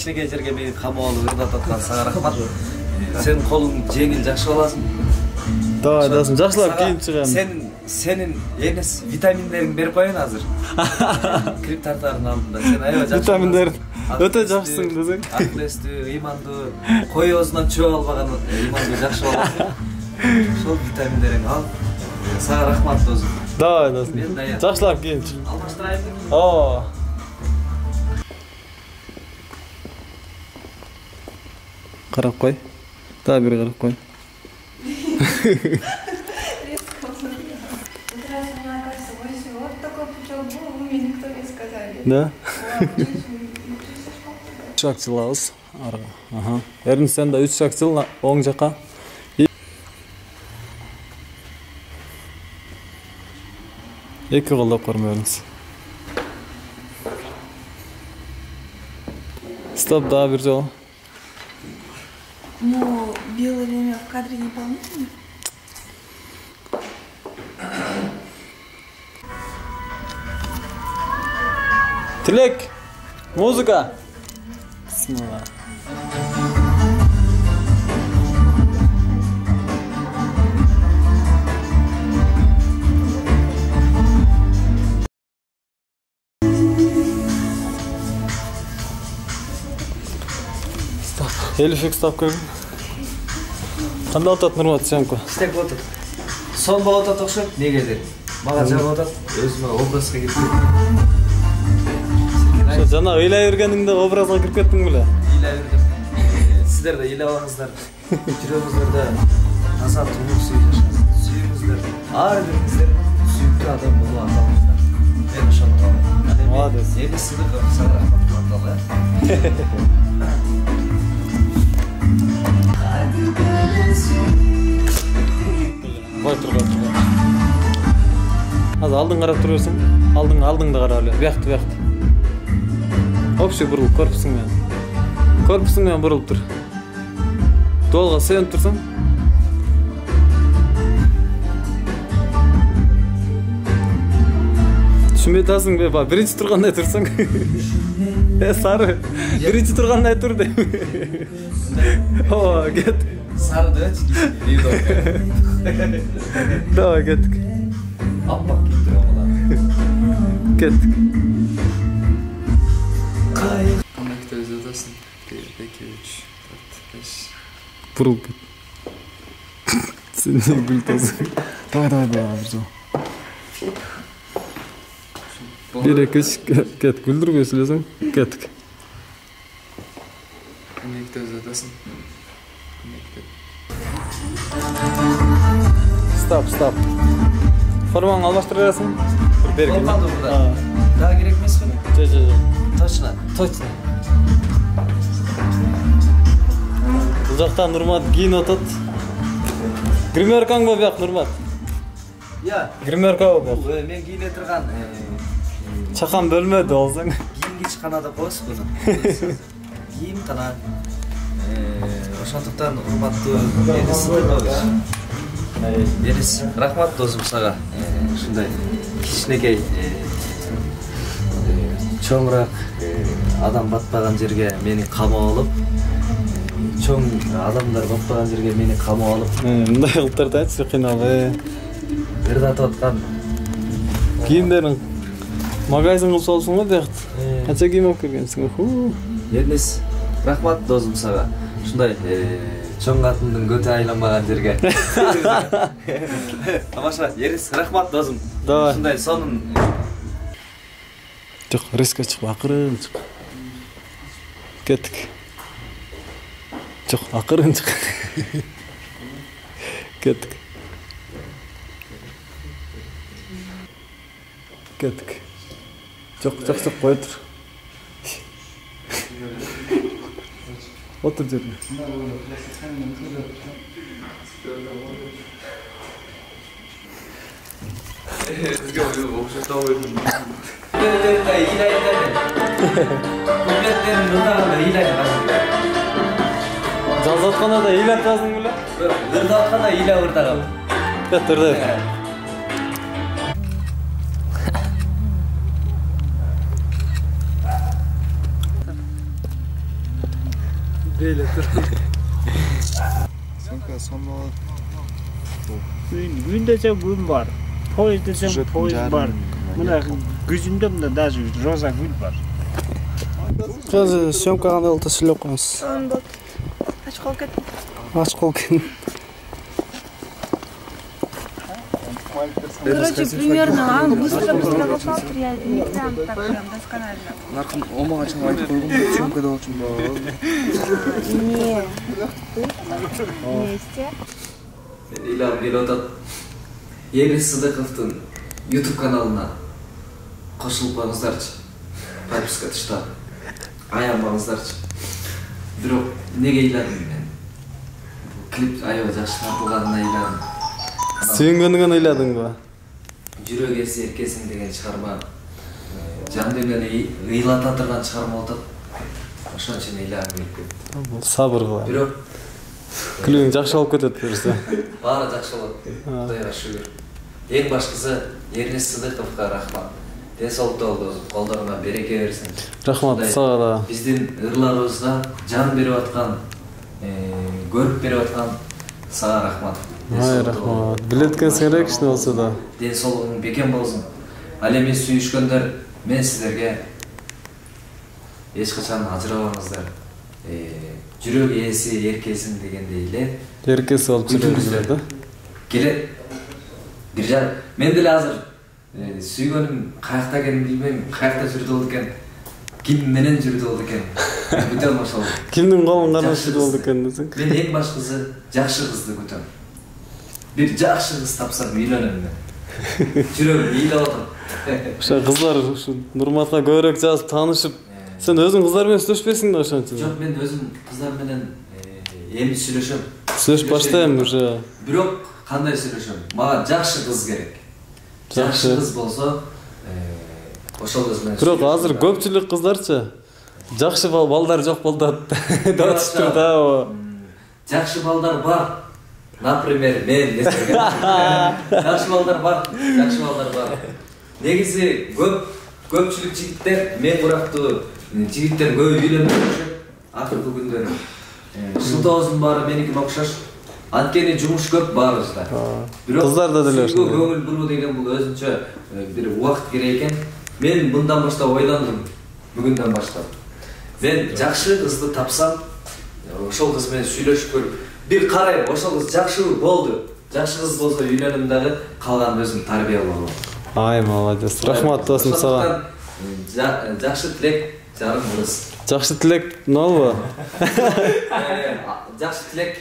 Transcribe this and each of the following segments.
кичинекей жерге мени камап алып ырдап аткан сага рахмат. Сен колуң жеңил жакшы боласың. Давай, дасын, жакшылап кийинип чыгам. Сенин эмес витаминдериң берип коеюн азыр. Крип тартардын алдында. Сен аябай жакшы. Витаминдерин өтө жакшысың десең. Аклестүү, ыймандуу, коёзунан чөп албаган ыймандуу жакшы боласың. Ошол витаминдериң ал. Сага рахмат досум. Давай, дасын. Жакшылап кийинип чык. Алмаштырайынбы? Ооба. Карап кой. Дагы бир карап кой. Да? Шаг чылабыз. Ага. Эрин сен да 3 шаг чыл оң жака. Эки колдоп көрмөңүз. Стоп, да, бир жолу. Ну, белое время в кадре не помните? Tilek, muzika. Bismillah. Stop. Elifik stop koy. Qanday o'tadi Nurmat senku? İstek o'tadi. Son bo'lib o'tadi o'xshab, negadir. Mага жагып o'tadi, o'zimga obrazga ketdi. Жана ыйлай бергениңде образга кирип кеттиң беле? Ыйлай бердим. Сиздер да ыйлабаңыздар. Жүрөгүңүздөрдө таза тумук сүйүңүздөр. Ар бириңиздер сүйүктүү адам болуп атаңыздар. Мен ошону калам. Молодец. Эми сизди сага рахмат кылам. Бой турган. Азыр алдың карап турасың. Алдыңды карап эле. Буякты. Общий бурулуп корпусуң менен. Корпусуң менен бурулуп тур. Долго сыйынып турсаң. Түшүнбөй атасың бе? Биринчи тургандай турсаң. Сары. Биринчи тургандай тур дейм. О, кет. Сары дөч. Давай, кеттик. Аппак киптир амала. Кеттик. Камакта өзөтөсүң. 1 2 3 4 5. Бурулуп кет. Сен не гүлтөсүң? Давай, бир жол. 1 2 3 кет, гүлдүрбөй сүйлөсөң. Кеттик. Камакта өзөтөсүң. Стоп. Формаңды алмаштыра бересиң. Бир Болмады буда. Дагы керек эмеспи? Жо. Точно. Бул жакта Нурмат кийинип атат. Гримеркаң ба бияк Нурмат? Я. Гримерка ба бияк? Мен кийине турган Чакан бөлмөдү болсоң. кийимге чыканада коесуз буну. Кийим тана. Ошондуктан урматтуу Денис, рахмат досум сага. Ушундай кичинекей чоңураак адам батпаган жерге мени камап алып, чоң адамдар батпаган жерге мени камап алып, Мындай кылып айтчы, кыйналбай. ырдатып аткан Кийимдерин магазин кылып салсың го биякты. Канча кийим алып келгенсиң? Денис, рахмат досум сага. Ушундай чоң катындын көтү айланбаган жерге. Тамаша, Ерис, рахмат досум. Давай. Ушундай сонун. Жок, резко чыкпа, акырын чык. Кеттик. Жок, акырын чык. Кеттик. Жок, кой тур. Отур жерге. Бизге окшоктоп койдум. Күнөттөрүндө ыйлайдым. Күнөттөрүн ырдаганда ыйлайм. Жазатканада ыйлап жаздың беле? Ырдатканда ыйлап ырдагам. Ырдай. Böyle dur. Sömka sonuna Gün desem gün var. Poyuz desem poyuz var. Mına güzünde de даже roza gül var. Қазір съемка қандай болды сөйлеп қойыңыз. Он болды. Ашық қол кетті. Ашық қол келін. Короче, примерно, быстро попал, я не прям так прям досконально. нарқын омаға чын айтып қойғым сөмкада болсын ба. Не. Вместе. İlham Gelot'tan Enis Sıdıkov'un YouTube kanalına qo'shilib подписка тышта. Аянбаңыздарчы. Бирок неге ыйладым мен? Клип аябай жакшы тартылганына ыйладым. Сүйінгеніңен ойладың ба? Жүрөк эси эркесиң деген чыгарма жан дүйнөнү ыйлата турган чыгарма болуп атат. Ошон үчүн ыйлагым келип кетти. Сабыр кыла. Бирок Күлүң жакшы болуп кетет берсе. баары жакшы болот. Кудайга шүгүр. Эң башкысы Эрнес Сыдыковго рахмат. Денсаулыкта болду, колдоруна береке берсин. Рахмат сага да. Биздин ырларыбызга жан берип аткан, көрүп берип аткан сага рахмат. Ай рахмат. Билеткенсиң керек ишне болсо да. Денсаулыгың бекем болсун. Ал эми сүйүшкөндөр, мен сиздерге эч качан ажырабаңыздар. Жүрөк ээси эркесин дегендей эле. Эркеси болуп жүрөңүздөр да. Келет. Бир жан, мен деле азыр сүйгөнүм каякта экенин билбейм, каякта жүрдү болду экен. Ким менен жүрдү болду экен. Бүтөм ошол. Кимдин колун караш жүрдү болду экен десең. Мен эң башкысы жакшы кызды күтөм. Бир жакшы кыз тапсам үйлөнөм мен. Жүрөгүм ыйлап атат. Ошо кыздар ушу Нурматка көбүрөөк жазып таанышып, сен өзүң кыздар менен сүйлөшпөйсүң да ошончо. Жок, мен өзүм кыздар менен эми сүйлөшөм. Сүйлөшүп баштайм уже. Бирок кандай сүйлөшөм? Мага жакшы кыз керек. Жакшы кыз болсо, ошол кыз менен. Бирок азыр көпчүлүк кыздарчы жакшы балдар жок болду деп атышты да. Жакшы балдар бар. Например, мен десем. Жакшы балдар бар, жакшы балдар бар. Негизи көпчүлүк жигиттер мен бурактуу жигиттер көп үйлөнүп жүрүшөт акыркы күндөрү. Шылтоозун баары меникине окшош. Анткени жумуш көп баарыбызда. Бирок кыздар да деле ошондой. Көңүл буруу деген бул өзүнчө бир убакыт керек экен. Мен мындан баштап ойландым. Бүгүндөн баштап. Мен жакшы кызды тапсам, ошол кыз менен сүйлөшүп көрүп, бир карайм, ошол кыз жакшы болду. Жакшы кыз болсо үйлөнөм дагы, калган өзүм тарбия болом. Ай, молодец. Рахмат досум сага. Жакшы тилек, жарым ырыс. Жакшы тилек нолбу? Жакшы тилек.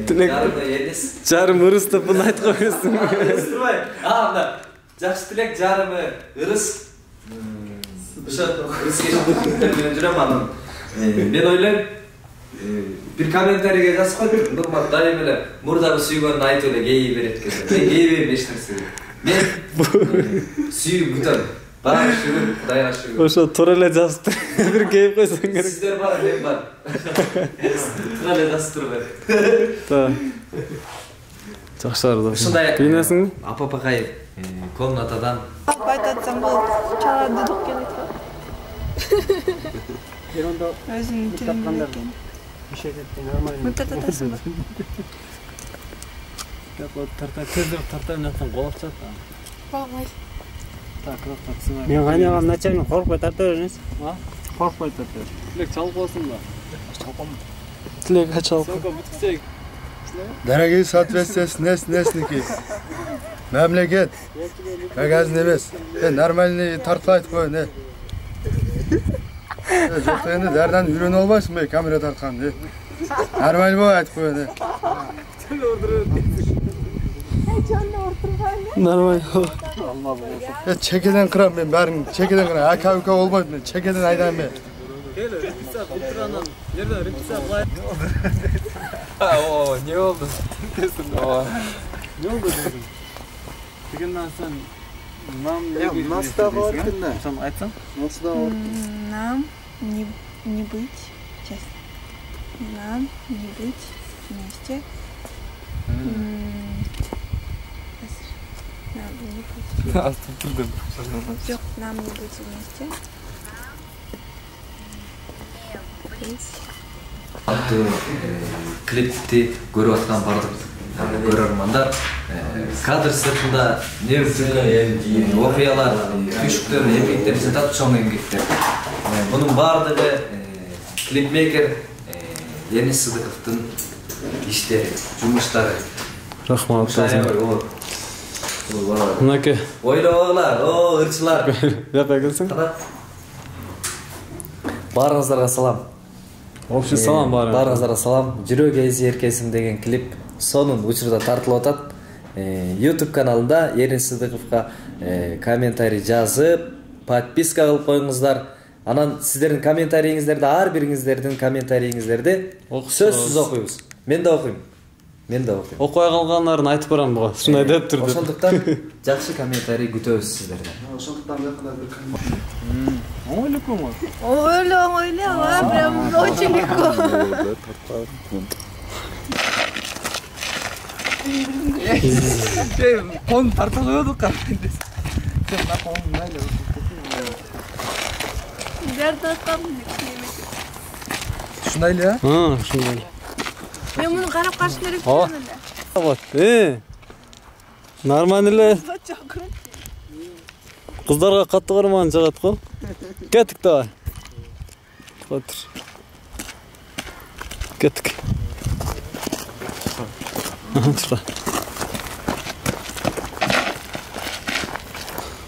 Тилек. Жарым Эрнес. Жарым ырыс деп мына айтып койсуң. Ырыстырбай. Мына жакшы тилек, жарымы ырыс. Ошо ырыс менен жүрөм анын. Мен ойлойм, бир комментарийге жазып койдум. Нурмат дайым эле мурдагы сүйгөнүн айтып эле кейи берет экен. Мен кейбейм эч нерсе. Мен сүйүп күтөм. Баары шүгүр, Кудайга шүгүр. Ошо туура эле жазып бир кейип койсоң керек. Сиздер бар, мен бар. Туура эле жазып турбайт. Да. Жакшы да. Ушундай Кийинесиңби? апа-пакай комнатадан Айтатсам болот. Чала дудук келет го. Өзүнүн тилинде экен. Мытатасың ба? Тарта менен колоп чат. Болмой. Так, так. Мен кайнаган начальник коркпой тарта беребиз. А? Коркпой тарта бер. Тилек чалып болсун да. Тілек ачалып. Сока бүткүсөйк. Дорогие соответствия снесники. Мемлекет. Магазин емес. Нормальный тартып айтып қой, не? Жоқ енді дәрден үйреніп албайсың бе камера тартқан, не? Нормальный бой айтып қой, не? Нормально. Чекеден қырам мен бәрін, чекеден қырам. Ака-ука болмайды мен, чекеден айдам мен. Келе, рюкзак ултранан. Жерде рюкзак лай. О, не oldu? О. Не oldu dedim. Дегеннен соң нам Nasıl da var ki ne? Sen айтсаң? Nasıl da var? Нам не быть, честно. Нам не быть вместе. Нам не быть. Астырдым. Жоқ, нам не быть вместе. Быть клипти көрүп аткан бардык көрөрмандар кадр сыртында не бүтүн окуялар, күчтөр, эмгектер, жатат чоң эмгектер. Мунун бардыгы клипмейкер Денис Сыдыковдун иштери, жумуштары. Рахмат. Мынаке. Ойлогойлар, ырчылар. Жака келсең. Баарыңыздарга салам. Общий салам баарыңыздарга салам. Жүрөк эзи эркесиң деген клип сонун учурда тартылып атат. YouTube каналында Денис Сыдыковго комментарий жазып, подписка кылып коюңуздар. Анан сиздердин комментарийиңиздерди, ар бириңиздердин комментарийиңиздерди сөзсүз окуйбуз. Мен да окуйм. Окуя калганларын айтып барам буга. Шундай деп турду. Ошондуктан жакшы комментарий күтөбүз сиздерден. Оңойле, прям очень легко. Кон тартып коёдук кан. Шундай эле? Шундай. Мен муну карап каршы керек эле. Вот. Нормально эле. Кыздарга катты кармаган жагат го. Кеттик давай. Отур. Кеттик. Чыкла.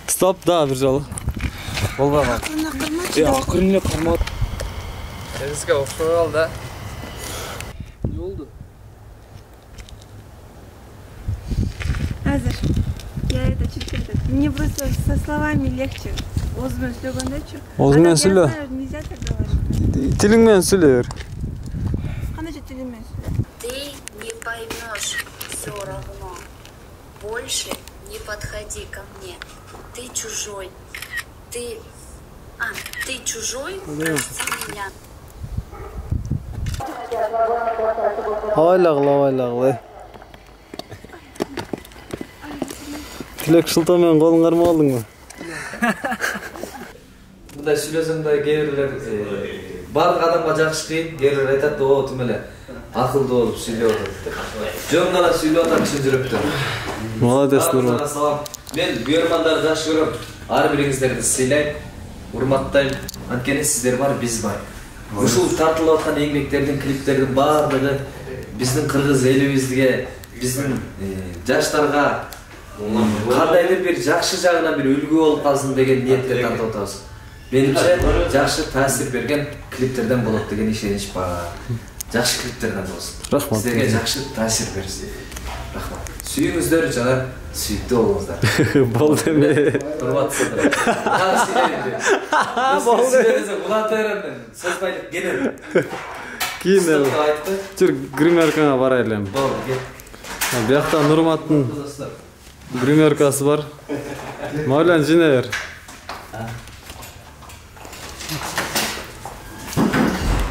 Стоп, да, бир жолу. Болбогон. Акырын эле кармап. Сизге окшой ал да. Не болду? Азыр. Я это чуть это. Мне просто со словами легче. Озмен сөйлөгөндөчү. Озмен сөйлө. Нельзя так говорить. Тилиң менен сөйлө бер. Кандай же тилиң менен сөйлө? Ты не поймешь все равно. Больше не подходи ко мне. Ты чужой. Ты чужой, прости меня. Авайлагыл. Тилек шылтоо менен колуң кармап алдыңбы? Мындай сүйлөсөң да кээ бардык адамга жакшы кыйын, кээ айтат, тим эле акылдуу болуп сүйлөп атат деп. Жөн гана сүйлөп атат чын жүрөктөн. Молодец, Нурмат. Мен бүйөрмандарды жакшы көрөм. Ар бириңиздерди сыйлайм, урматтайм. Анткени сиздер бар, биз бар. Ушул тартылып аткан эмгектердин, клиптердин бардыгы биздин кыргыз элибизге, биздин жаштарга кандайдыр бир жакшы жагынан бир үлгү болуп калсын деген ниетте тартып атабыз. Менимче жакшы таасир берген клиптерден болот деген ишенич бар. Жакшы клиптерден болсун. Рахмат. Сиздерге жакшы таасир берсин. Рахмат. Сүйүңүздөр жана сүйүктүү болуңуздар. Болду эме. Урматтуулар. Болду. Улантайрам мен. Сөз байлык келем. Кийин эле. Жүр гримеркага барайлы. Болду, кел. Биякта Нурматтын гримеркасы бар. Мавлян жине бер.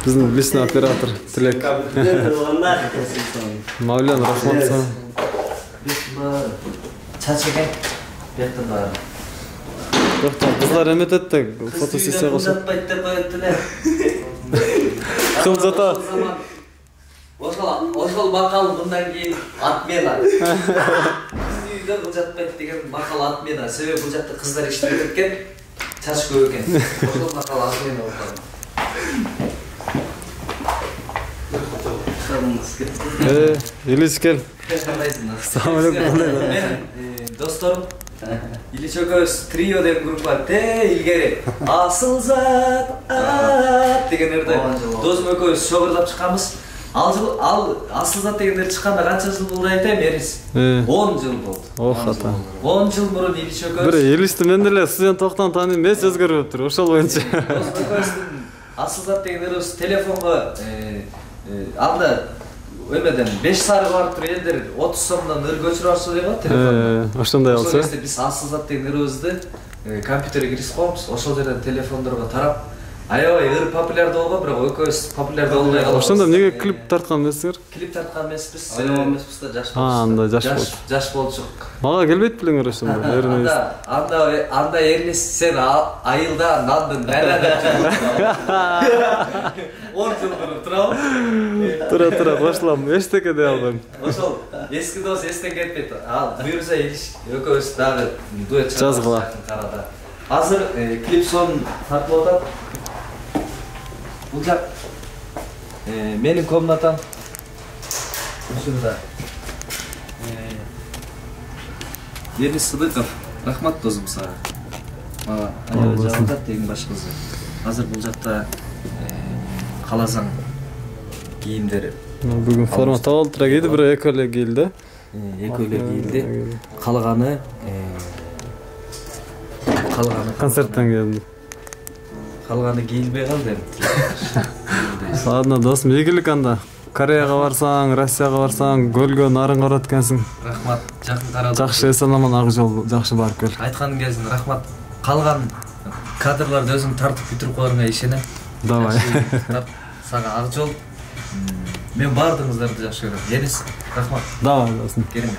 Биздин личный оператор Тилек. Мавлян, рахмат сага. Чачыген. Бияктан бар. Жокчу, кыздар эметет да фотосессия кылышат. Жатпайт деп коет эле. Кыл жата. Ошол макал мындан кийин отмена. Үйдө кыл жатпайт деген макал отмена. Себеби бул жакта кыздар иштеп кеткен, чач көп экен. Ошол макал отмена болуп калды. Илич кел. Assalamu alaikum. Досторум, Илич экөөбүз трио деген группа илгери асыл зат дегендерди досум экөөбүз чогурдап чыкканбыз. Ал асыл зат дегендер чыкканда канча жыл болду айтайм, Эрис? 10 жыл болду. Ох ата. 10 жыл мурун Илич экөөбүз. Бир Иличти мен деле студент токтон тааныйм, эч өзгөрбөптүр. Ошол боюнча. Досум экөөбүздүн асыл зат дегендерибиз телефонго анда Ömeden 5 sarı vardır elder 30 somdan ır göçür arsa diye var telefon. Ошондой болсо. Ошол биз асыл зат дегенибизди компьютерге киргизип коебуз. Ошол жерден телефондорго тарап аябай ыр популярдуу болгон, бирок экөөбүз популярдуу болбой калдык. Ошондо эмнеге клип тарткан эмессиңер? Клип тарткан эмеспиз, эле эмеспиз да, жаш болчук. Анда жаш болчук. Жаш болчук. Мага келбейт белеңер ошондо. Анда Эрнис сен айылда нандын, кайра деп жүрүп. 10 жылдыр турабы. Тура кошулам. Эчтеке дей албайм. Ошол эски дос эстен кетпейт. Ал буюрса элиш экөөбүз дагы дуэт жазгыла. Карада. Азыр клип сон тартылып атат. Бул жак менин комнатам. Ушунда. Денис Сыдыков, рахмат досум сага. Мага аябай жагат деген баш кызы. Азыр бул жакта каласаң кийимдер. Бүгүн форма толтура кийди, бирок экөө эле кийилди. Экөө эле кийилди. Калганы концерттен келди. Калганы кийилбей калды. Ладно, досум, ийгилик анда. Кореяга барсаң, Россияга барсаң, көлгө нарын карат экенсиң. Рахмат, жакын карадым. Жакшы эсен-аман ак жол, жакшы барып кел. Айткан кезиң рахмат. Калган кадрларды өзүң тартып бүтүрүп коюңа ишенем. Давай. Сага ак жол. Мен баардыгыңыздарды жакшы көрөм. Денис, рахмат. Давай, досум. Керемет.